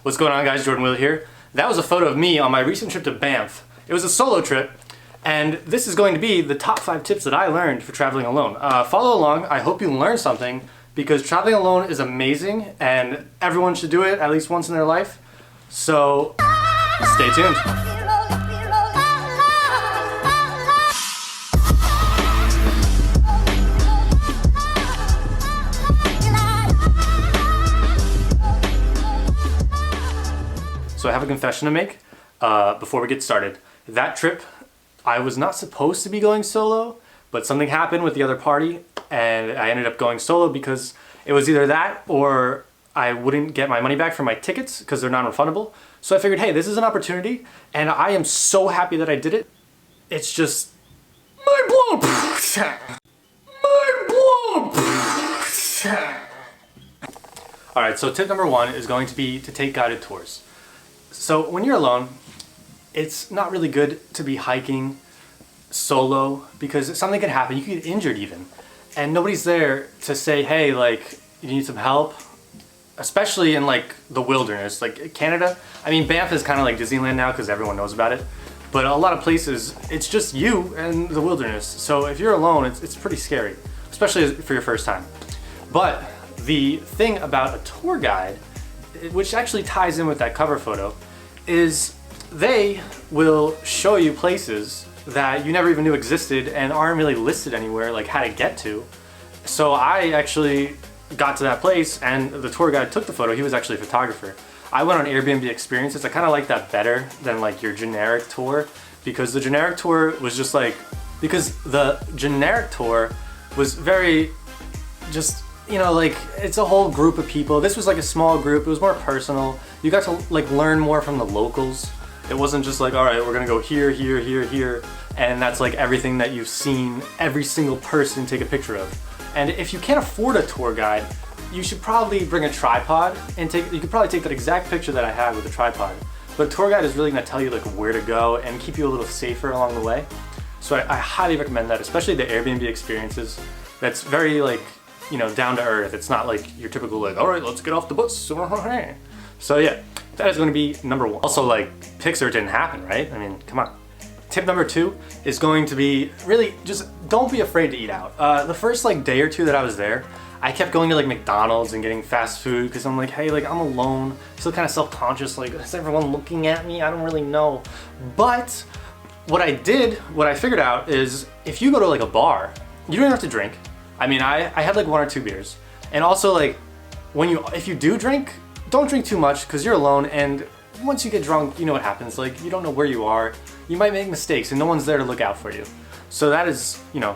What's going on, guys? Jordan Wheeler here. That was a photo of me on my recent trip to Banff. It was a solo trip, and this is going to be the top 5 tips that I learned for traveling alone. Follow along. I hope you learn something, because traveling alone is amazing, and everyone should do it at least once in their life. So, stay tuned. So I have a confession to make before we get started. That trip, I was not supposed to be going solo, but something happened with the other party and I ended up going solo because it was either that or I wouldn't get my money back for my tickets because they're non-refundable. So I figured, hey, this is an opportunity and I am so happy that I did it. It's just mind blown. Mind blown. All right, so tip number 1 is going to be to take guided tours. So when you're alone, it's not really good to be hiking solo because something can happen. You can get injured even. And nobody's there to say, hey, like, you need some help. Especially in like the wilderness, like Canada. I mean, Banff is kind of like Disneyland now because everyone knows about it. But a lot of places, it's just you and the wilderness. So if you're alone, it's pretty scary, especially for your first time. But the thing about a tour guide, which actually ties in with that cover photo, is they will show you places that you never even knew existed and aren't really listed anywhere, like how to get to. So I actually got to that place and the tour guide took the photo. He was actually a photographer. I went on Airbnb experiences. I kind of like that better than like your generic tour, because the generic tour was just like, because the generic tour was very just, you know, like it's a whole group of people. This was like a small group. It was more personal. You got to like learn more from the locals. It wasn't just like, all right, we're gonna go here, here, here, here, and that's like everything that you've seen every single person take a picture of. And if you can't afford a tour guide, you should probably bring a tripod and you could probably take that exact picture that I had with a tripod. But a tour guide is really gonna tell you like where to go and keep you a little safer along the way. So I highly recommend that, especially the Airbnb experiences. That's very like, you know, down to earth. It's not like your typical like, all right, let's get off the bus. So yeah, that is going to be number 1. Also, like, Pixar didn't happen, right? I mean, come on. Tip number 2 is going to be really just don't be afraid to eat out. The first like day or 2 that I was there, I kept going to like McDonald's and getting fast food because I'm like, hey, like I'm alone, still kind of self-conscious, like is everyone looking at me? I don't really know. But what I figured out is if you go to like a bar, you don't have to drink. I mean, I had like 1 or 2 beers. And also like, if you do drink, don't drink too much because you're alone, and once you get drunk, you know what happens. Like, you don't know where you are. You might make mistakes and no one's there to look out for you. So that is, you know,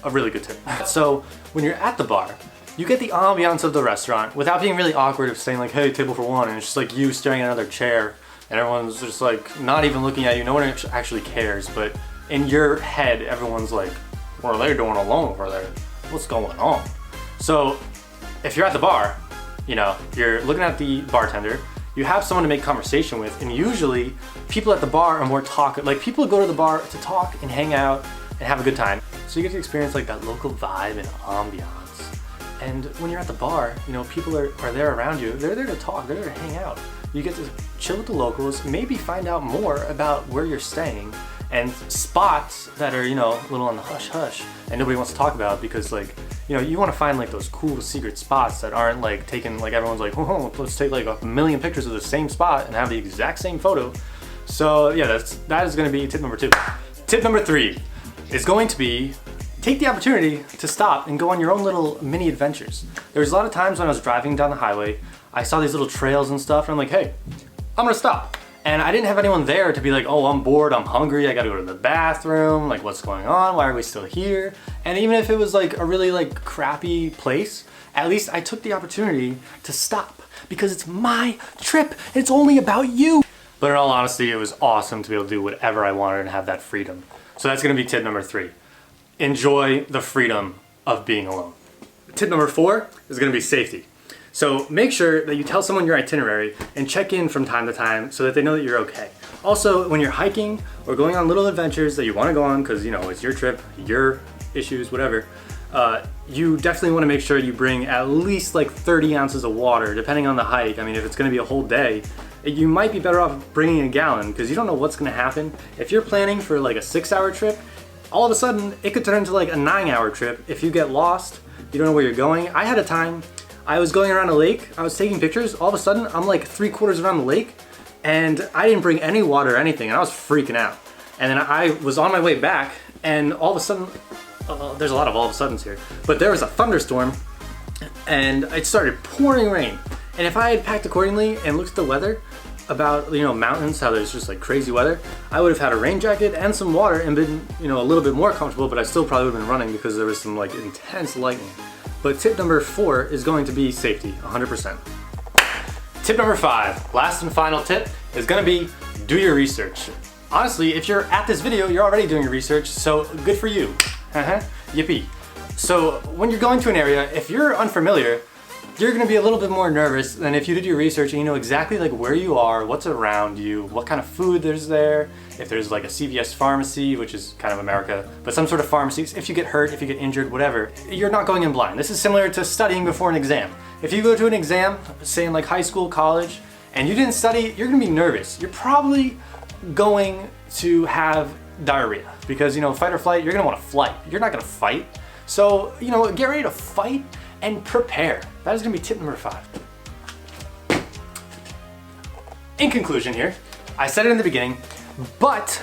a really good tip. So when you're at the bar, you get the ambiance of the restaurant without being really awkward of saying like, hey, table for 1, and it's just like you staring at another chair and everyone's just like not even looking at you. No one actually cares, but in your head, everyone's like, what are they doing alone over there? What's going on? So if you're at the bar, you know, you're looking at the bartender, you have someone to make conversation with, and usually people at the bar are more talkative. Like, people go to the bar to talk and hang out and have a good time. So you get to experience like that local vibe and ambiance. And when you're at the bar, you know, people are there around you. They're there to talk, they're there to hang out. You get to chill with the locals, maybe find out more about where you're staying, and spots that are, you know, a little on the hush-hush and nobody wants to talk about because, like, you know, you want to find like those cool secret spots that aren't like taken, like everyone's like, oh, let's take like 1,000,000 pictures of the same spot and have the exact same photo. So yeah, that is going to be tip number 2. Tip number 3 is going to be take the opportunity to stop and go on your own little mini adventures. There's a lot of times when I was driving down the highway, I saw these little trails and stuff, and I'm like, hey, I'm gonna stop. And I didn't have anyone there to be like, oh, I'm bored, I'm hungry, I gotta go to the bathroom, like what's going on, why are we still here? And even if it was like a really like crappy place, at least I took the opportunity to stop because it's my trip, it's only about you. But in all honesty, it was awesome to be able to do whatever I wanted and have that freedom. So that's gonna be tip number 3. Enjoy the freedom of being alone. Tip number 4 is gonna be safety. So make sure that you tell someone your itinerary and check in from time to time so that they know that you're okay. Also, when you're hiking or going on little adventures that you want to go on because, you know, it's your trip, your issues, whatever, you definitely want to make sure you bring at least like 30 ounces of water, depending on the hike. I mean, if it's going to be a whole day, you might be better off bringing a gallon because you don't know what's going to happen. If you're planning for like a 6-hour trip, all of a sudden it could turn into like a 9-hour trip. If you get lost, you don't know where you're going. I had a time, I was going around a lake, I was taking pictures, all of a sudden I'm like 3/4 around the lake and I didn't bring any water or anything and I was freaking out. And then I was on my way back and all of a sudden, there's a lot of all of a suddens here, but there was a thunderstorm and it started pouring rain. And if I had packed accordingly and looked at the weather about, you know, mountains, how there's just like crazy weather, I would have had a rain jacket and some water and been, you know, a little bit more comfortable, but I still probably would have been running because there was some like intense lightning. But tip number 4 is going to be safety, 100%. Tip number 5, last and final tip, is gonna be do your research. Honestly, if you're at this video, you're already doing your research, so good for you. Yippee. So when you're going to an area, if you're unfamiliar, you're gonna be a little bit more nervous than if you did your research and you know exactly like where you are, what's around you, what kind of food there's there, if there's like a CVS pharmacy, which is kind of America, but some sort of pharmacies, if you get hurt, if you get injured, whatever, you're not going in blind. This is similar to studying before an exam. If you go to an exam, say in like high school, college, and you didn't study, you're gonna be nervous. You're probably going to have diarrhea because, you know, fight or flight, you're gonna wanna flight. You're not gonna fight. So, you know, get ready to fight and prepare. That is gonna be tip number 5. In conclusion here, I said it in the beginning, but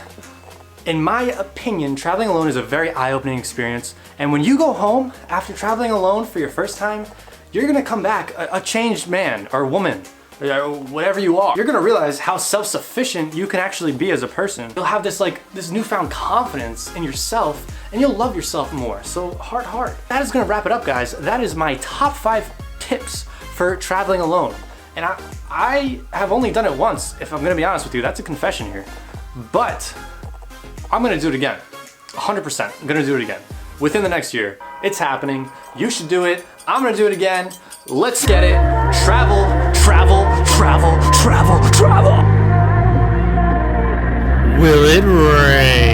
in my opinion, traveling alone is a very eye-opening experience. And when you go home after traveling alone for your first time, you're gonna come back a changed man or woman, or whatever you are. You're gonna realize how self-sufficient you can actually be as a person. You'll have this newfound confidence in yourself and you'll love yourself more. So heart. That is gonna wrap it up, guys. That is my top 5 tips for traveling alone. And I have only done it once, if I'm gonna be honest with you. That's a confession here. But I'm gonna do it again. 100%, I'm gonna do it again. Within the next year. It's happening. You should do it. I'm gonna do it again. Let's get it. Travel. Will it rain?